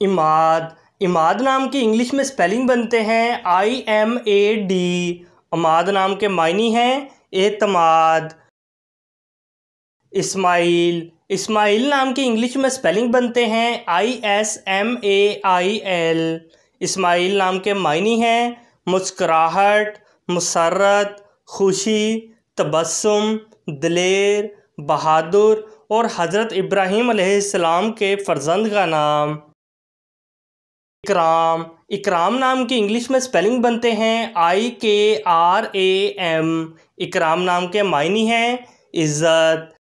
इमाद। इमाद नाम की इंग्लिश में स्पेलिंग बनते हैं IMAD। इमाद नाम के मायने हैं एतमाद। इस्माइल। इस्माइल नाम की इंग्लिश में स्पेलिंग बनते हैं ISMAIL। इस्माइल नाम के मायने हैं मुस्कुराहट, मुसर्रत, खुशी, तबस्सुम, दिलेर, बहादुर और हज़रत इब्राहीम अलैहिस्सलाम के फ़र्जंद का नाम। इकराम। इकराम नाम की इंग्लिश में स्पेलिंग बनते हैं IKRAM। इकराम नाम के मायने हैं इज़्ज़त।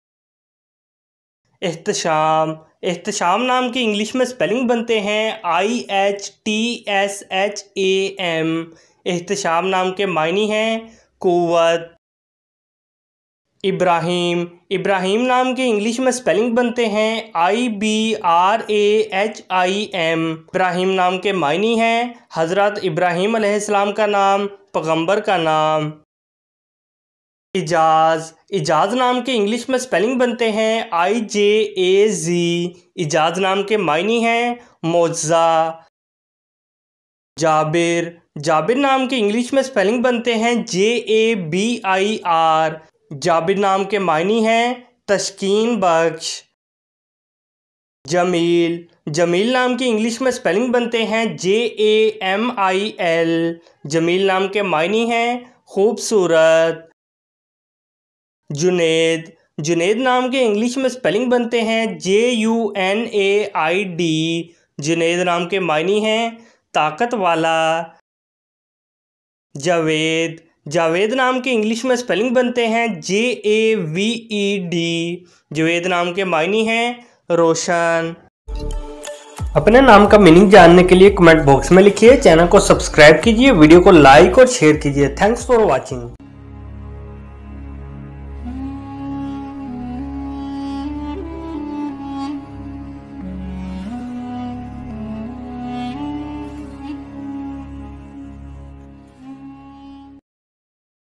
एहतशाम। एहतशाम नाम की इंग्लिश में स्पेलिंग बनते हैं IHTSHAM। एहतशाम नाम के मायने हैं क़ुव्वत। इब्राहीम। इब्राहीम नाम की इंग्लिश में स्पेलिंग बनते हैं IBRAHIM। इब्राहीम नाम के मायने हैं हज़रत इब्राहीम अलैहिस्सलाम का नाम, पैगंबर का नाम। इजाज़। इजाज़ नाम के इंग्लिश में स्पेलिंग बनते हैं IJAZ। इजाज़ नाम के मायने हैं मौज़ा। जाबिर। जाबिर नाम के इंग्लिश में स्पेलिंग बनते हैं JABIR। जाबिर नाम के मायने हैं तस्कीन बख्श। जमील। जमील नाम की इंग्लिश में स्पेलिंग बनते हैं JAMIL। जमील नाम के मायने हैं खूबसूरत। जुनेद। जुनेद नाम के इंग्लिश में स्पेलिंग बनते हैं JUNAID। जुनेद नाम के मायने हैं ताकत वाला। जावेद। जावेद नाम के इंग्लिश में स्पेलिंग बनते हैं JAVED। जावेद नाम के मायने हैं रोशन। अपने नाम का मीनिंग जानने के लिए कमेंट बॉक्स में लिखिए। चैनल को सब्सक्राइब कीजिए, वीडियो को लाइक और शेयर कीजिए। Thanks for watching.